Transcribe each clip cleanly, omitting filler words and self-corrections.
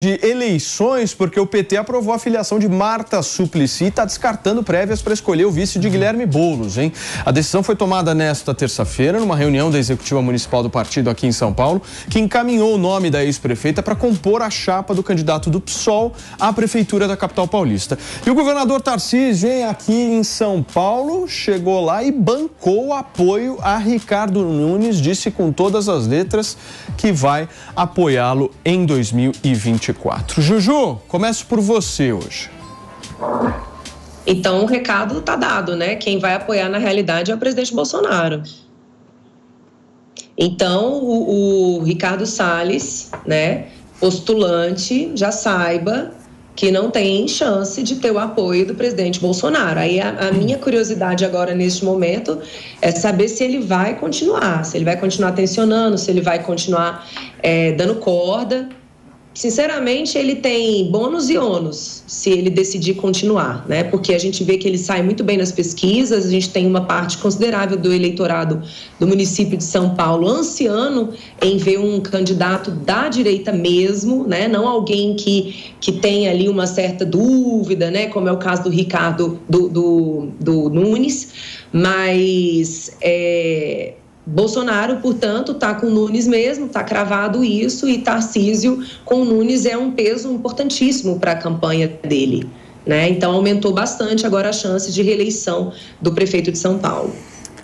De eleições, porque o PT aprovou a filiação de Marta Suplicy e está descartando prévias para escolher o vice de Guilherme Boulos, hein? A decisão foi tomada nesta terça-feira, numa reunião da Executiva Municipal do partido aqui em São Paulo, que encaminhou o nome da ex-prefeita para compor a chapa do candidato do PSOL à prefeitura da capital paulista. E o governador Tarcísio, hein, aqui em São Paulo, chegou lá e bancou o apoio a Ricardo Nunes, disse com todas as letras que vai apoiá-lo em 2024. Juju, começo por você hoje. Então o recado está dado, né? Quem vai apoiar na realidade é o presidente Bolsonaro. Então o Ricardo Salles, né, postulante, já saiba que não tem chance de ter o apoio do presidente Bolsonaro. Aí a minha curiosidade agora neste momento é saber se ele vai continuar, tensionando, se ele vai continuar dando corda. Sinceramente, ele tem bônus e ônus se ele decidir continuar, né? Porque a gente vê que ele sai muito bem nas pesquisas, a gente tem uma parte considerável do eleitorado do município de São Paulo ansiando em ver um candidato da direita mesmo, né? Não alguém que tem ali uma certa dúvida, né? Como é o caso do Ricardo do Nunes, mas Bolsonaro, portanto, está com Nunes mesmo, está cravado isso, e Tarcísio com Nunes é um peso importantíssimo para a campanha dele, né? Então aumentou bastante agora a chance de reeleição do prefeito de São Paulo.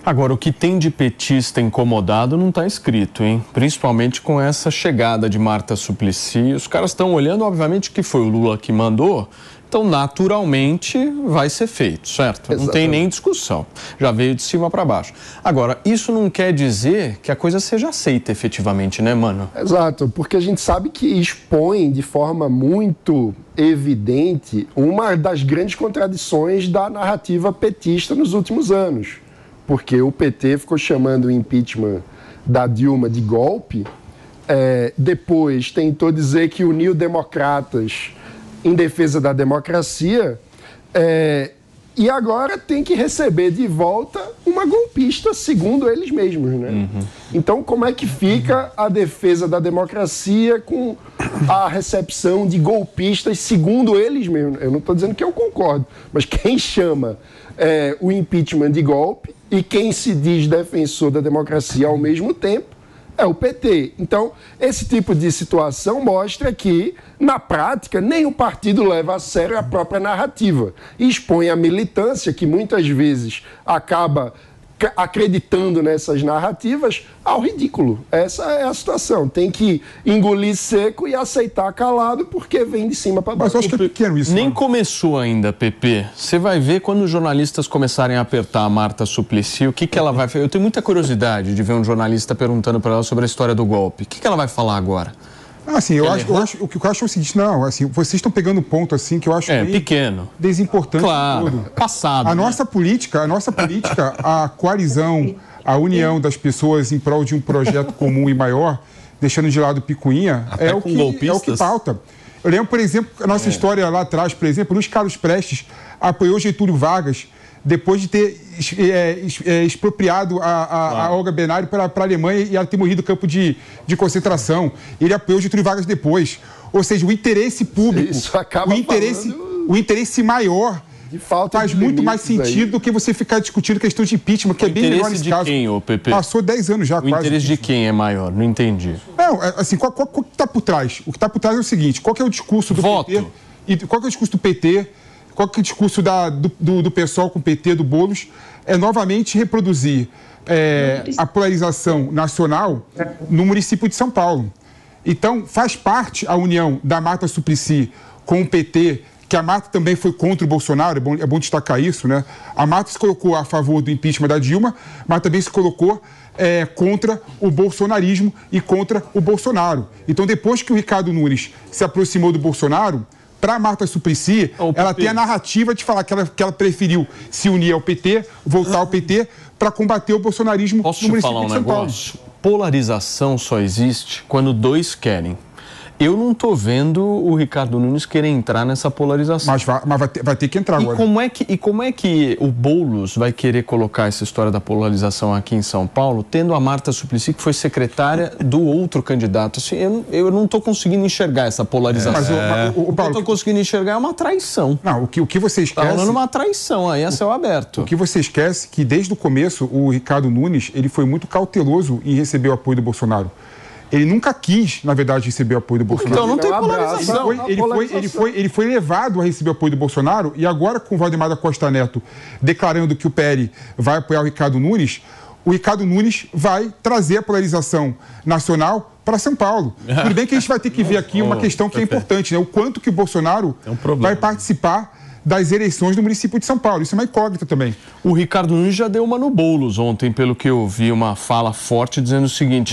Agora, o que tem de petista incomodado não está escrito, hein? Principalmente com essa chegada de Marta Suplicy. Os caras estão olhando, obviamente, que foi o Lula que mandou, então naturalmente vai ser feito, certo? Exatamente. Não tem nem discussão, já veio de cima para baixo. Agora, isso não quer dizer que a coisa seja aceita efetivamente, né, mano? Exato, porque a gente sabe que expõe de forma muito evidente uma das grandes contradições da narrativa petista nos últimos anos. Porque o PT ficou chamando o impeachment da Dilma de golpe, depois tentou dizer que uniu democratas em defesa da democracia, e agora tem que receber de volta uma golpista, segundo eles mesmos, né? Uhum. Então, como é que fica a defesa da democracia com a recepção de golpistas, segundo eles mesmos? Eu não estou dizendo que eu concordo, mas quem chama o impeachment de golpe e quem se diz defensor da democracia ao mesmo tempo é o PT. Então, esse tipo de situação mostra que, na prática, nem o partido leva a sério a própria narrativa e expõe a militância, que muitas vezes acaba acreditando nessas narrativas, ao ridículo. Essa é a situação. Tem que engolir seco e aceitar calado, porque vem de cima para baixo. Mas eu acho que é pequeno isso. Nem começou ainda, Pepe. Você vai ver quando os jornalistas começarem a apertar a Marta Suplicy, o que ela vai fazer. Eu tenho muita curiosidade de ver um jornalista perguntando para ela sobre a história do golpe. O que ela vai falar agora? Assim, o que eu acho é o seguinte, não, assim, vocês estão pegando um ponto assim que eu acho pequeno, desimportante. Claro, todo. Passado. A nossa política, a coalizão, a união das pessoas em prol de um projeto comum e maior, deixando de lado picuinha, é o que pauta. Eu lembro, por exemplo, a nossa história lá atrás, por exemplo, Luiz Carlos Prestes apoiou Getúlio Vargas depois de ter expropriado a Olga Benário para a Alemanha e ela ter morrido no campo de concentração. Ele apoiou Getúlio Vargas depois. Ou seja, o interesse público, o interesse maior faz muito mais sentido do que você ficar discutindo questão de impeachment, que é bem melhor nesse caso. Quem, ô Pepe? Passou 10 anos já, quase. O interesse de quem é maior? Não entendi. Não, assim, qual que está por trás? O que está por trás é o seguinte, qual que é o discurso do PT? E qual que é o discurso do PT? Qual que é o discurso do PSOL com o PT, do Boulos? É novamente reproduzir a polarização nacional no município de São Paulo. Então, faz parte a união da Marta Suplicy com o PT, que a Marta também foi contra o Bolsonaro, é bom destacar isso, né? A Marta se colocou a favor do impeachment da Dilma, mas também se colocou contra o bolsonarismo e contra o Bolsonaro. Então, depois que o Ricardo Nunes se aproximou do Bolsonaro, para Marta Suplicy, ela tem a narrativa de falar que ela preferiu se unir ao PT, voltar ao PT, para combater o bolsonarismo no município de São Paulo. Polarização só existe quando dois querem. Eu não estou vendo o Ricardo Nunes querer entrar nessa polarização. Mas vai ter que entrar agora. Como é que o Boulos vai querer colocar essa história da polarização aqui em São Paulo, tendo a Marta Suplicy, que foi secretária do outro candidato? Assim, eu não estou conseguindo enxergar essa polarização. Mas o que eu estou conseguindo enxergar é uma traição. Não, o que você esquece... Está rolando uma traição aí, a céu aberto. O que você esquece é que, desde o começo, o Ricardo Nunes ele foi muito cauteloso em receber o apoio do Bolsonaro. Ele nunca quis, na verdade, receber o apoio do Bolsonaro. Então não tem polarização. Ele foi levado a receber o apoio do Bolsonaro e agora, com o Valdemar da Costa Neto declarando que o PL vai apoiar o Ricardo Nunes vai trazer a polarização nacional para São Paulo. Tudo bem que a gente vai ter que ver aqui uma questão que é importante, né? O quanto que o Bolsonaro vai participar das eleições do município de São Paulo. Isso é uma incógnita também. O Ricardo Nunes já deu uma no Boulos ontem, pelo que eu vi, uma fala forte dizendo o seguinte: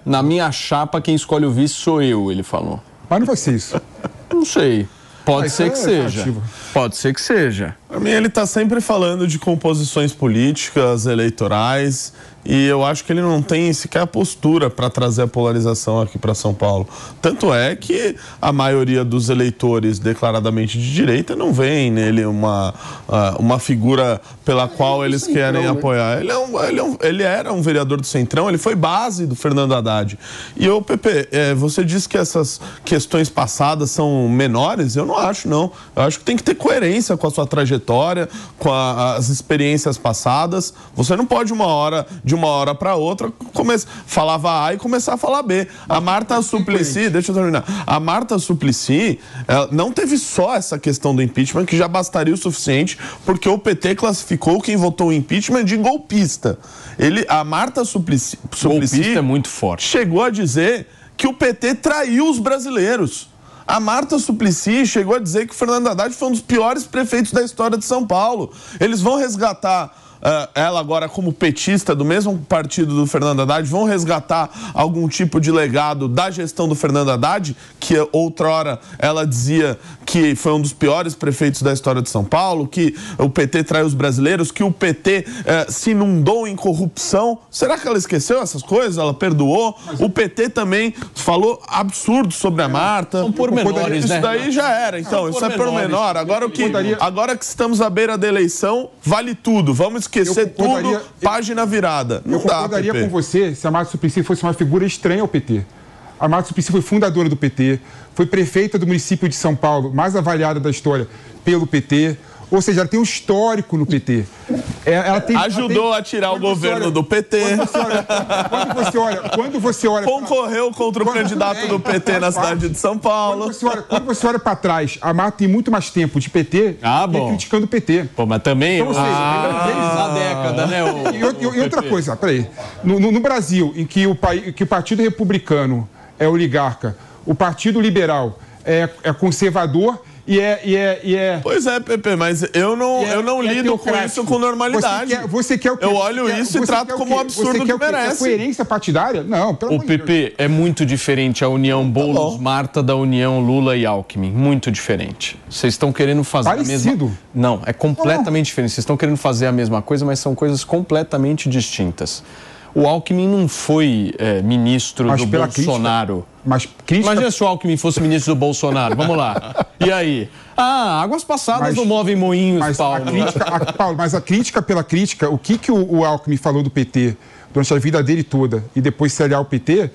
na minha chapa quem escolhe o vice sou eu, ele falou. Mas não vai ser isso. Não sei. Pode ser que seja. Pode ser que seja. Para mim, ele está sempre falando de composições políticas, eleitorais, e eu acho que ele não tem sequer a postura para trazer a polarização aqui para São Paulo. Tanto é que a maioria dos eleitores declaradamente de direita não vê nele uma figura pela qual eles querem apoiar. Ele era um vereador do Centrão, ele foi base do Fernando Haddad. E o Pepe, você disse que essas questões passadas são menores? Eu não acho, não. Eu acho que tem que ter coerência com a sua trajetória, com as experiências passadas. Você não pode de uma hora para outra falava A e começar a falar B. A Marta Suplicy, deixa eu terminar. A Marta Suplicy, ela não teve só essa questão do impeachment, que já bastaria o suficiente, porque o PT classificou quem votou o impeachment de golpista. A Marta Suplicy golpista é muito forte. Chegou a dizer que o PT traiu os brasileiros. A Marta Suplicy chegou a dizer que o Fernando Haddad foi um dos piores prefeitos da história de São Paulo. Eles vão resgatar ela agora como petista do mesmo partido do Fernando Haddad, vão resgatar algum tipo de legado da gestão do Fernando Haddad, que outrora ela dizia que foi um dos piores prefeitos da história de São Paulo, que o PT traiu os brasileiros, que o PT se inundou em corrupção. Será que ela esqueceu essas coisas? Ela perdoou? O PT também falou absurdos sobre a Marta. São pormenores, isso daí já era, então. Isso é pormenor. Agora que estamos à beira da eleição, vale tudo. Vamos esquecer tudo, página virada. Eu concordaria com você se a Marta Suplicy fosse uma figura estranha ao PT. A Marta Suplicy foi fundadora do PT, foi prefeita do município de São Paulo, mais avaliada da história pelo PT. Ou seja, ela tem um histórico no PT. Ajudou a tirar o governo do PT. Quando você olha concorreu contra o candidato do PT na cidade de São Paulo. Quando você olha para trás, a Marta tem muito mais tempo de PT criticando o PT. Pô, mas também... Então, na década, né? E outra coisa, peraí. No Brasil, em que o Partido Republicano é oligarca, o Partido Liberal é conservador... Pois é, Pepe, mas eu não lido com isso com normalidade. Você quer o quê? Eu olho isso e trato como um absurdo que merece. Coerência partidária? Não, pelo amor de Deus. Pepe, é muito diferente a união Boulos-Marta da união Lula e Alckmin. Muito diferente. Vocês estão querendo fazer a mesma... Não, é completamente diferente. Vocês estão querendo fazer a mesma coisa, mas são coisas completamente distintas. O Alckmin não foi ministro do Bolsonaro. Imagina se o Alckmin fosse ministro do Bolsonaro. Vamos lá. E aí? Águas passadas não movem moinhos, Paulo. Paulo, mas a crítica pela crítica, o que o Alckmin falou do PT durante a vida dele toda e depois se aliar ao PT,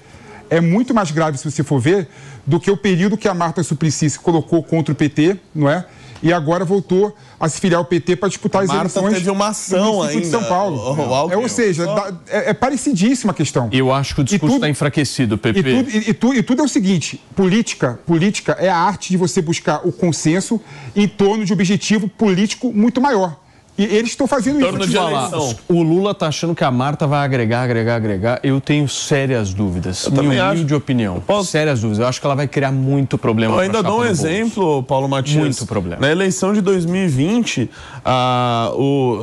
é muito mais grave, se você for ver, do que o período que a Marta Suplicy se colocou contra o PT, não é? E agora voltou a se filiar ao PT para disputar as eleições. Marta teve uma ação ainda de São Paulo. Ou seja, é parecidíssima a questão. Eu acho que o discurso está enfraquecido, Pepe. E tudo é o seguinte, política é a arte de você buscar o consenso em torno de um objetivo político muito maior. E eles estão fazendo isso. O Lula está achando que a Marta vai agregar. Eu tenho sérias dúvidas. Minha humilde opinião. Sérias dúvidas. Eu acho que ela vai criar muito problema. Eu ainda dou um exemplo, Paulo Matias. Muito problema. Na eleição de 2020,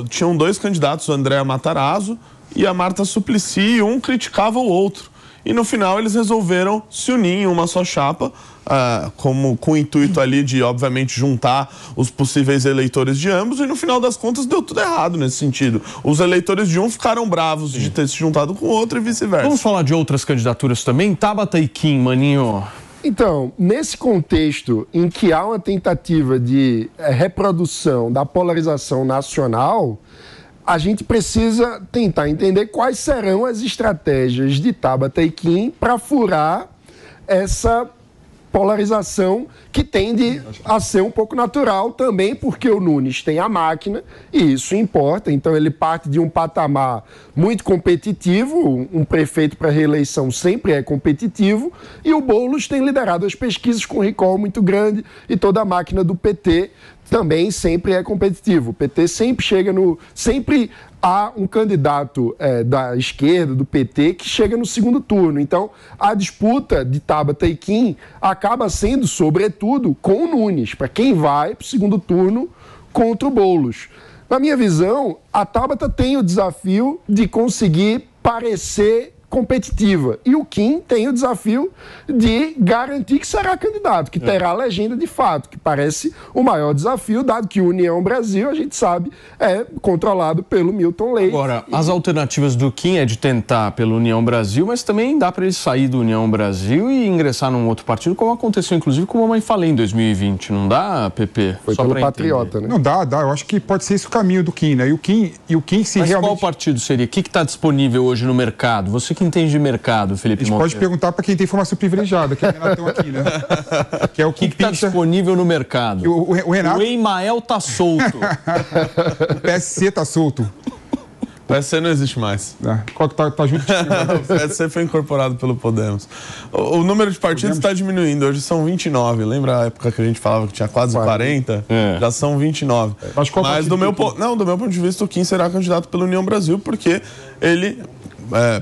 tinham dois candidatos, o André Matarazzo e a Marta Suplicy, e um criticava o outro. e no final eles resolveram se unir em uma só chapa, com o intuito ali de, obviamente, juntar os possíveis eleitores de ambos, e no final das contas deu tudo errado nesse sentido. Os eleitores de um ficaram bravos de ter se juntado com o outro e vice-versa. Vamos falar de outras candidaturas também? Tabata e Kim, Maninho. Então, nesse contexto em que há uma tentativa de reprodução da polarização nacional, a gente precisa tentar entender quais serão as estratégias de Tabata e Kim para furar essa polarização que tende a ser um pouco natural também, porque o Nunes tem a máquina e isso importa. Então ele parte de um patamar muito competitivo, um prefeito para reeleição sempre é competitivo, e o Boulos tem liderado as pesquisas com um recall muito grande e toda a máquina do PT também sempre é competitivo. O PT sempre chega sempre há um candidato da esquerda, do PT, que chega no segundo turno. Então, a disputa de Tabata e Kim acaba sendo, sobretudo, com o Nunes, para quem vai para o segundo turno contra o Boulos. Na minha visão, a Tabata tem o desafio de conseguir parecer competitiva. E o Kim tem o desafio de garantir que será candidato, que terá a legenda de fato, que parece o maior desafio, dado que o União Brasil, a gente sabe, é controlado pelo Milton Leite. Agora, as alternativas do Kim é de tentar pelo União Brasil, mas também dá para ele sair do União Brasil e ingressar num outro partido, como aconteceu, inclusive, com a Mamãe Falei em 2020. Não dá, PP? Foi pelo Patriota, né? Não dá. Eu acho que pode ser esse o caminho do Kim, né? E o Kim se mas realmente... qual partido seria? O que está disponível hoje no mercado? Você que entende de mercado, Felipe Monteiro. A gente pode perguntar para quem tem informação privilegiada, que é o Renatão aqui, né? Que é o que está disponível no mercado? O Renato... O Emael tá solto. O PSC tá solto. O PSC não existe mais. Qual que tá junto? O PSC foi incorporado pelo Podemos. O número de partidos está diminuindo. Hoje são 29. Lembra a época que a gente falava que tinha quase 40? Já são 29. Mas do meu ponto de vista, o Kim será candidato pela União Brasil, porque ele...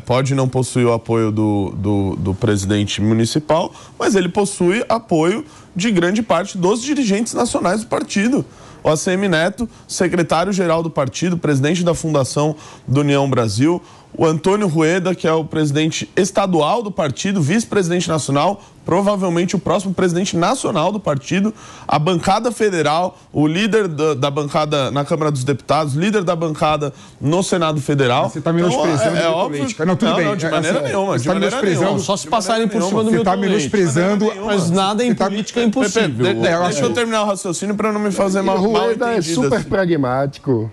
pode não possuir o apoio do presidente municipal, mas ele possui apoio de grande parte dos dirigentes nacionais do partido. O ACM Neto, secretário-geral do partido, presidente da Fundação do União Brasil, o Antônio Rueda, que é o presidente estadual do partido, vice-presidente nacional, provavelmente o próximo presidente nacional do partido, a bancada federal, o líder da bancada na Câmara dos Deputados, líder da bancada no Senado Federal. Você está menosprezando o Milton Leite. Não, tudo bem. Não, de maneira nenhuma. Você está menosprezando, só se passarem por cima do Milton Leite. Você está menosprezando, mas nada em política é impossível. Deixa eu terminar o raciocínio para não me fazer mal entendido. O Rueda é super pragmático.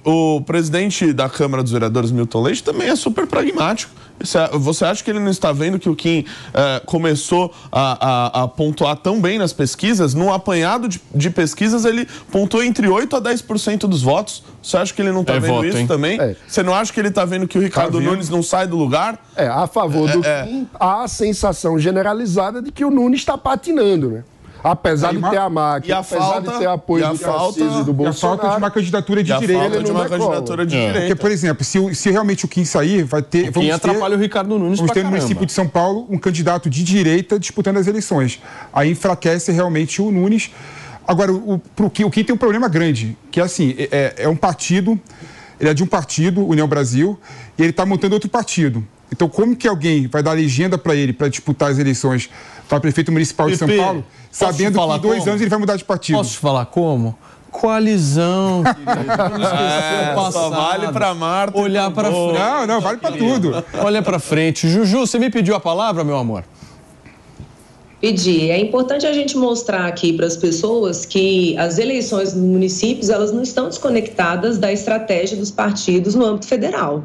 O presidente da Câmara dos Vereadores, Milton Leite, também é super pragmático. Você acha que ele não está vendo que o Kim começou a pontuar tão bem nas pesquisas? Num apanhado de pesquisas, ele pontuou entre 8% a 10% dos votos. Você acha que ele não está vendo isso também? Você não acha que ele está vendo que o Ricardo Nunes não sai do lugar? A favor do Kim, há a sensação generalizada de que o Nunes está patinando, né? Apesar de ter a máquina, apesar de ter apoio do Tarcísio e do Bolsonaro. E a falta de uma candidatura de direita. Porque, por exemplo, se realmente o Kim sair, vai ter... O Kim atrapalha o Ricardo Nunes vamos ter no município de São Paulo um candidato de direita disputando as eleições. Aí enfraquece realmente o Nunes. Agora, o Kim tem um problema grande, que é assim, é um partido, ele é de um partido, União Brasil, e ele está montando outro partido. Então, como que alguém vai dar legenda para ele para disputar as eleições para prefeito municipal de São Paulo, sabendo que em 2 anos ele vai mudar de partido? Posso te falar como? Coalizão, querido. Não esqueceu o passado. Só vale para Marta. Olhar para frente. Não, vale para tudo. Olha para frente. Juju, você me pediu a palavra, meu amor? Pedi. É importante a gente mostrar aqui para as pessoas que as eleições nos municípios, elas não estão desconectadas da estratégia dos partidos no âmbito federal.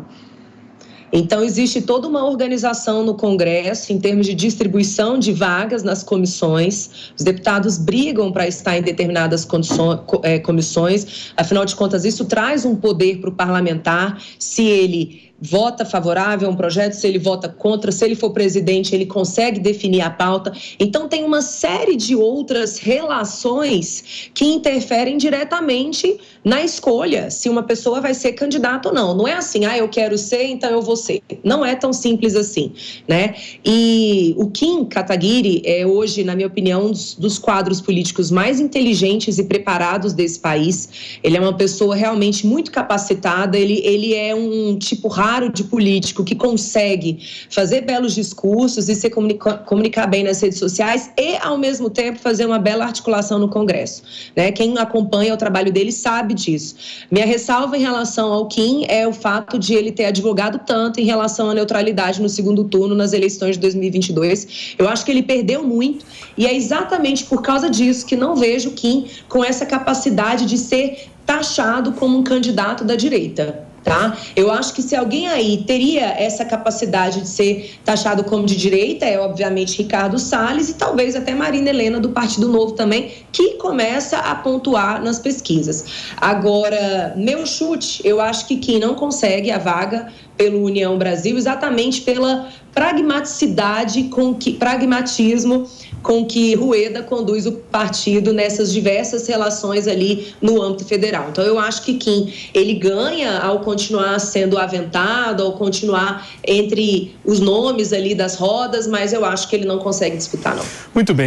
Então, existe toda uma organização no Congresso em termos de distribuição de vagas nas comissões. Os deputados brigam para estar em determinadas comissões. Afinal de contas, isso traz um poder para o parlamentar. Se ele vota favorável a um projeto, se ele vota contra, se ele for presidente, ele consegue definir a pauta. Então, tem uma série de outras relações que interferem diretamente na escolha se uma pessoa vai ser candidata ou não. Não é assim, eu quero ser, então eu vou ser. Não é tão simples assim, né? E o Kim Kataguiri é hoje, na minha opinião, um dos quadros políticos mais inteligentes e preparados desse país. Ele é uma pessoa realmente muito capacitada, ele é um tipo rápido preparo de político que consegue fazer belos discursos e se comunicar bem nas redes sociais e, ao mesmo tempo, fazer uma bela articulação no Congresso, né? Quem acompanha o trabalho dele sabe disso. Minha ressalva em relação ao Kim é o fato de ele ter advogado tanto em relação à neutralidade no segundo turno nas eleições de 2022. Eu acho que ele perdeu muito e é exatamente por causa disso que não vejo o Kim com essa capacidade de ser taxado como um candidato da direita. Tá? Eu acho que se alguém aí teria essa capacidade de ser taxado como de direita é, obviamente, Ricardo Salles e talvez até Marina Helena do Partido Novo também, que começa a pontuar nas pesquisas. Agora, meu chute, eu acho que Kim não consegue a vaga pelo União Brasil exatamente pela pragmatismo com que Rueda conduz o partido nessas diversas relações ali no âmbito federal. Então, eu acho que Kim, ele ganha ao continuar sendo aventado, ao continuar entre os nomes ali das rodas, mas eu acho que ele não consegue disputar, não. Muito bem.